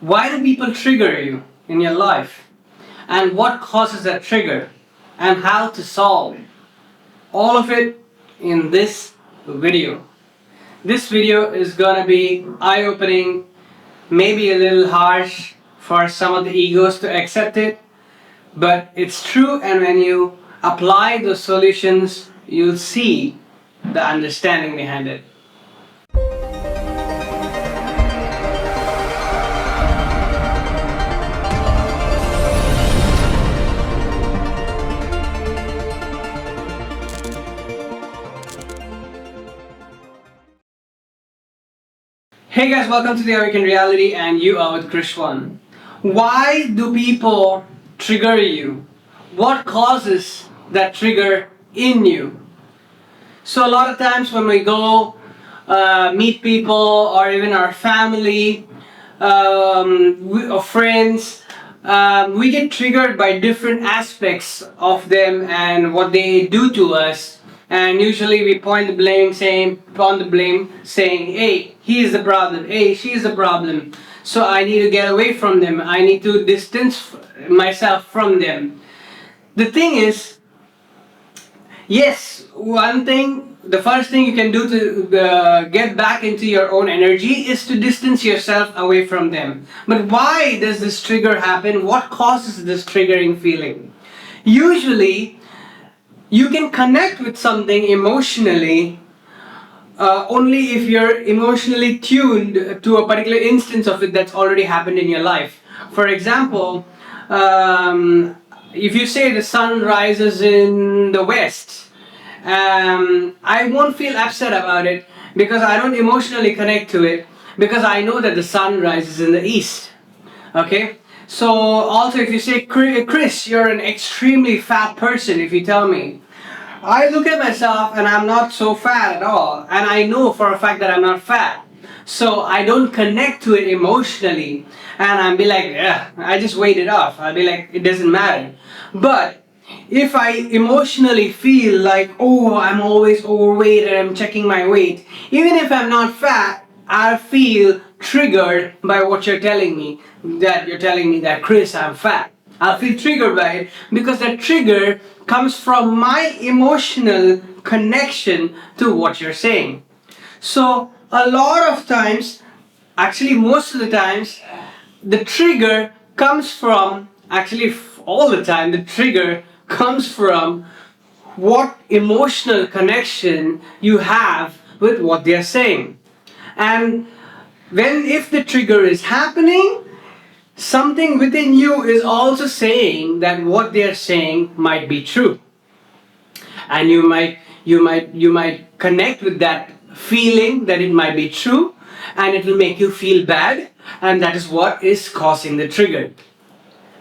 Why do people trigger you in your life? And what causes that trigger? And how to solve it. All of it in this video. This video is gonna be eye-opening, maybe a little harsh for some of the egos to accept it, but it's true, and when you apply those solutions, you'll see the understanding behind it. Hey guys, welcome to the Awakened Reality, and you are with Kris. Why do people trigger you? What causes that trigger in you? So a lot of times when we go meet people or even our family or friends, we get triggered by different aspects of them and what they do to us. And usually we point the blame, saying, hey, he is the problem, hey, she is the problem. So I need to get away from them. I need to distance myself from them. The thing is, yes, the first thing you can do to get back into your own energy is to distance yourself away from them. But why does this trigger happen? What causes this triggering feeling? Usually, you can connect with something emotionally only if you're emotionally tuned to a particular instance of it that's already happened in your life. For example, if you say the sun rises in the west, I won't feel upset about it because I don't emotionally connect to it, because I know that the sun rises in the east. Okay? So also if you say, Kris, you're an extremely fat person, if you tell me, I look at myself and I'm not so fat at all, and I know for a fact that I'm not fat. So I don't connect to it emotionally, and I'll be like, yeah, I just weighed it off. I'll be like, it doesn't matter. But if I emotionally feel like, oh, I'm always overweight and I'm checking my weight, even if I'm not fat, I feel triggered by what you're telling me. That you're telling me that, Kris, I'm fat. I'll feel triggered by it because that trigger comes from my emotional connection to what you're saying. So a lot of times, actually most of the times, the trigger comes from, all the time, the trigger comes from what emotional connection you have with what they're saying. And if the trigger is happening, something within you is also saying that what they're saying might be true, and you might connect with that feeling that it might be true, and it will make you feel bad, and that is what is causing the trigger.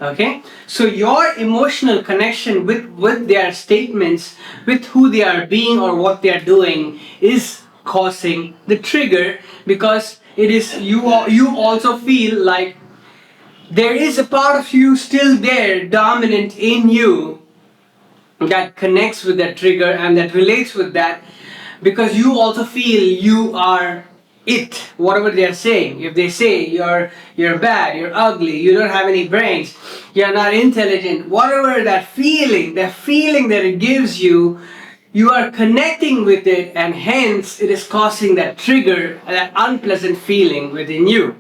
Okay, so your emotional connection with their statements, with who they are being or what they are doing, is causing the trigger, because it is you also feel like there is a part of you still there, dominant in you, that connects with that trigger and that relates with that, because you also feel you are it, whatever they are saying. If they say you're bad, you're ugly, you don't have any brains, you're not intelligent, whatever that feeling that it gives you, you are connecting with it, and hence it is causing that trigger, that unpleasant feeling within you.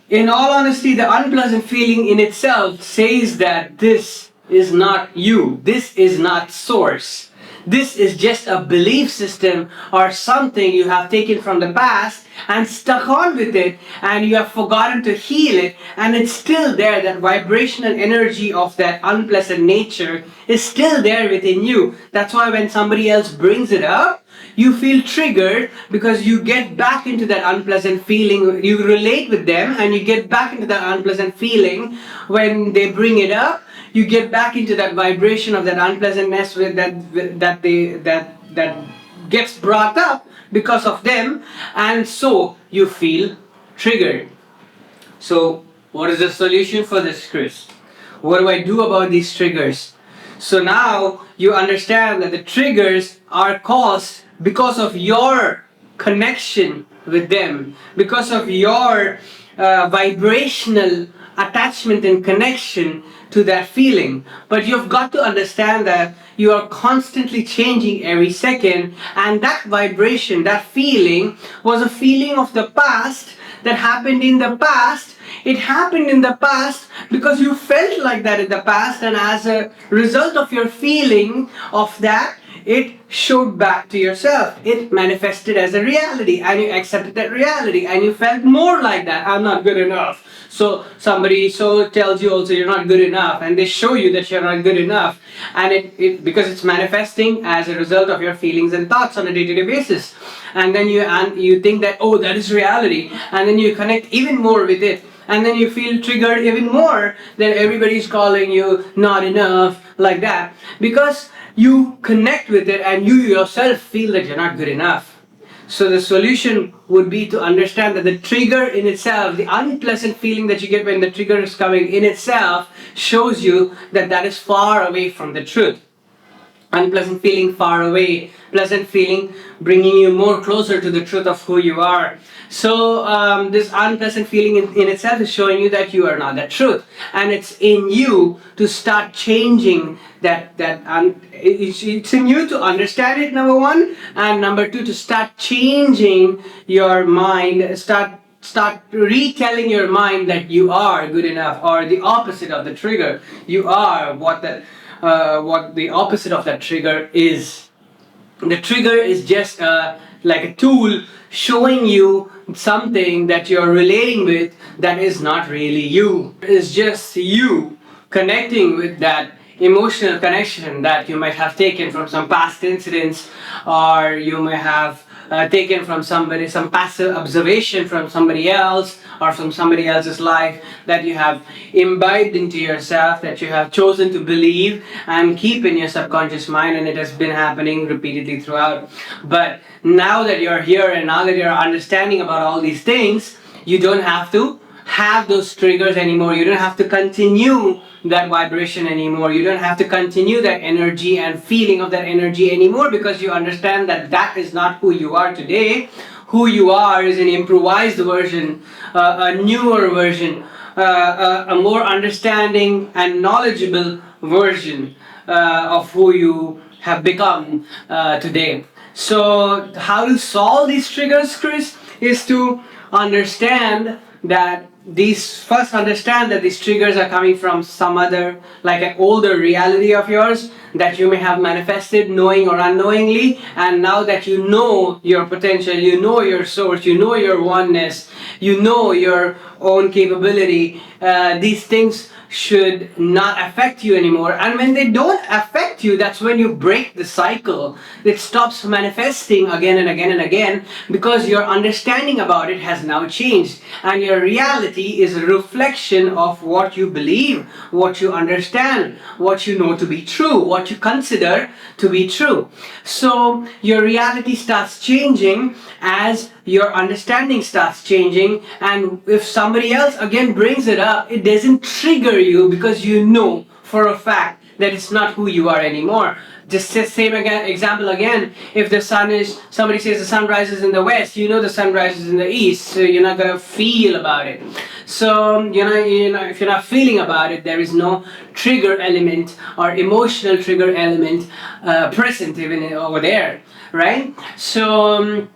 In all honesty, the unpleasant feeling in itself says that this is not you, this is not source. This is just a belief system or something you have taken from the past and stuck on with it, and you have forgotten to heal it, and it's still there. That vibrational energy of that unpleasant nature is still there within you. That's why when somebody else brings it up, you feel triggered, because you get back into that unpleasant feeling. You relate with them and you get back into that unpleasant feeling when they bring it up. You get back into that vibration of that unpleasantness that gets brought up because of them, and so you feel triggered. So what is the solution for this, Kris? What do I do about these triggers? So now you understand that the triggers are caused because of your connection with them, because of your vibrational attachment and connection to that feeling. But you've got to understand that you are constantly changing every second, and that vibration, that feeling, was a feeling of the past that happened in the past. It happened in the past because you felt like that in the past, and as a result of your feeling of that, it showed back to yourself. It manifested as a reality, and you accepted that reality, and you felt more like that. I'm not good enough. So somebody tells you also you're not good enough, and they show you that you're not good enough, and it because it's manifesting as a result of your feelings and thoughts on a day-to-day basis. And then you think that, oh, that is reality, and then you connect even more with it, and then you feel triggered even more that everybody's calling you not enough, like that, because you connect with it and you yourself feel that you're not good enough. So the solution would be to understand that the trigger in itself, the unpleasant feeling that you get when the trigger is coming in itself, shows you that that is far away from the truth. Unpleasant feeling far away, pleasant feeling bringing you more closer to the truth of who you are. So this unpleasant feeling in itself is showing you that you are not that truth, and it's in you to start changing that. It's in you to understand it, number one, and number two, to start changing your mind. Start retelling your mind that you are good enough, or the opposite of the trigger. You are what the opposite of that trigger is. The trigger is just like a tool showing you something that you're relating with that is not really you. It's just you connecting with that emotional connection that you might have taken from some past incidents, or you may have taken from somebody, some passive observation from somebody else, or from somebody else's life, that you have imbibed into yourself, that you have chosen to believe and keep in your subconscious mind, and it has been happening repeatedly throughout. But now that you're here, and now that you're understanding about all these things, you don't have to have those triggers anymore. You don't have to continue that vibration anymore. You don't have to continue that energy and feeling of that energy anymore, because you understand that that is not who you are today. Who you are is an improvised version, a newer version, a more understanding and knowledgeable version of who you have become today. So how to solve these triggers, Kris, is to understand that these triggers are coming from some other, like an older reality of yours that you may have manifested knowing or unknowingly. And now that you know your potential, you know your source, you know your oneness, you know your own capability, these things should not affect you anymore. And when they don't affect you, that's when you break the cycle. It stops manifesting again and again and again, because your understanding about it has now changed, and your reality is a reflection of what you believe, what you understand, what you know to be true, what you consider to be true. So your reality starts changing as your understanding starts changing, and if somebody else again brings it up, it doesn't trigger you, because you know for a fact that it's not who you are anymore. Just same example again. If somebody says the sun rises in the west, you know the sun rises in the east, so you're not gonna feel about it. So if you're not feeling about it, there is no trigger element or emotional trigger element present even over there, right? So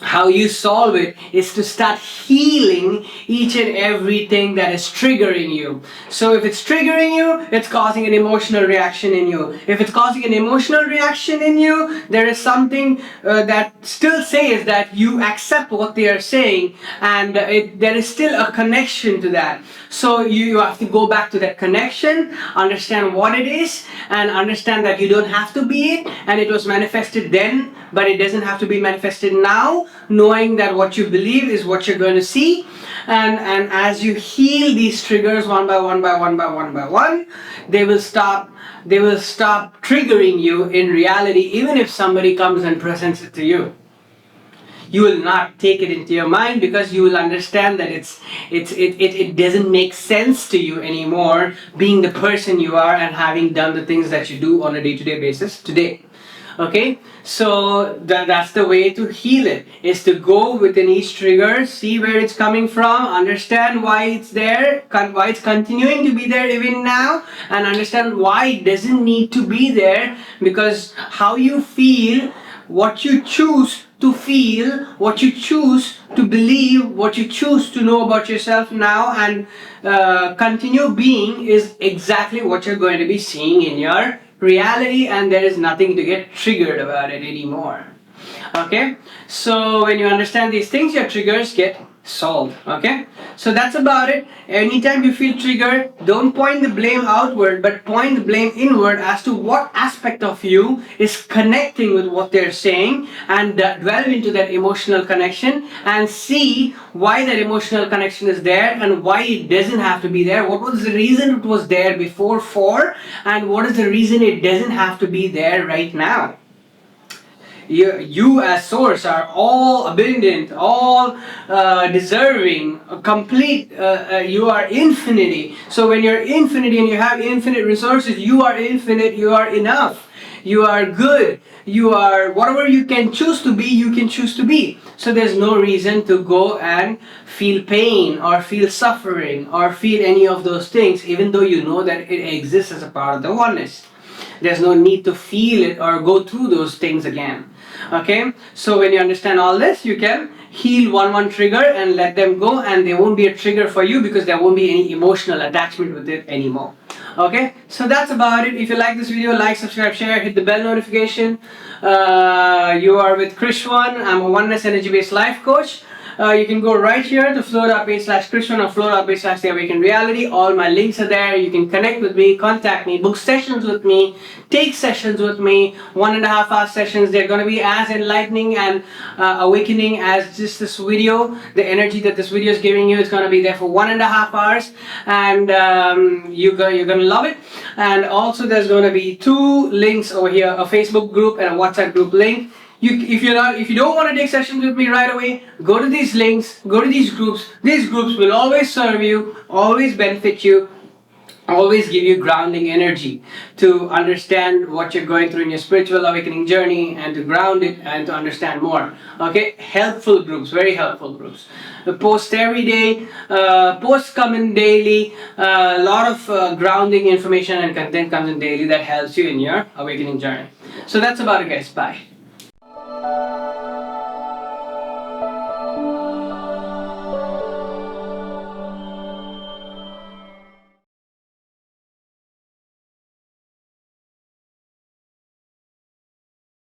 how you solve it is to start healing each and everything that is triggering you. So if it's triggering you, it's causing an emotional reaction in you. If it's causing an emotional reaction in you, there is something that still says that you accept what they are saying, and there is still a connection to that. So you have to go back to that connection, understand what it is, and understand that you don't have to be it, and it was manifested then, but it doesn't have to be manifested now, knowing that what you believe is what you're going to see. And as you heal these triggers one by one, they will stop triggering you in reality. Even if somebody comes and presents it to you, you will not take it into your mind, because you will understand that it doesn't make sense to you anymore, being the person you are and having done the things that you do on a day-to-day basis today. Okay, so that's the way to heal it, is to go within each trigger, see where it's coming from, understand why it's there, why it's continuing to be there even now, and understand why it doesn't need to be there. Because how you feel, what you choose to feel, what you choose to believe, what you choose to know about yourself now and continue being, is exactly what you're going to be seeing in your reality, and there is nothing to get triggered about it anymore. Okay, so when you understand these things, your triggers get solved. Okay, so that's about it. Anytime you feel triggered, don't point the blame outward, but point the blame inward as to what aspect of you is connecting with what they're saying, and dwell into that emotional connection and see why that emotional connection is there and why it doesn't have to be there. What was the reason it was there before for, and what is the reason it doesn't have to be there right now. You as source are all abundant, all deserving, complete. You are infinity. So when you're infinity and you have infinite resources, you are infinite, you are enough, you are good, you are whatever you can choose to be, you can choose to be. So there's no reason to go and feel pain or feel suffering or feel any of those things, even though you know that it exists as a part of the oneness. There's no need to feel it or go through those things again. Okay, so when you understand all this, you can heal one trigger and let them go, and they won't be a trigger for you because there won't be any emotional attachment with it anymore. Okay, so that's about it. If you like this video, like, subscribe, share, hit the bell notification. You are with Kris. I'm a oneness energy based life coach. You can go right here to flow.page/Kris or flow.page/The Awakened Reality. All my links are there. You can connect with me, contact me, book sessions with me, take sessions with me, 1.5 hour sessions. They're going to be as enlightening and awakening as just this video. The energy that this video is giving you is going to be there for 1.5 hours, and you're going to love it. And also there's going to be 2 links over here, a Facebook group and a WhatsApp group link. If you don't want to take sessions with me right away, go to these links, go to these groups. These groups will always serve you, always benefit you, always give you grounding energy to understand what you're going through in your spiritual awakening journey, and to ground it and to understand more. Okay, helpful groups, very helpful groups. The post every day, posts come in daily. A lot of grounding information and content comes in daily that helps you in your awakening journey. So that's about it, guys. Bye.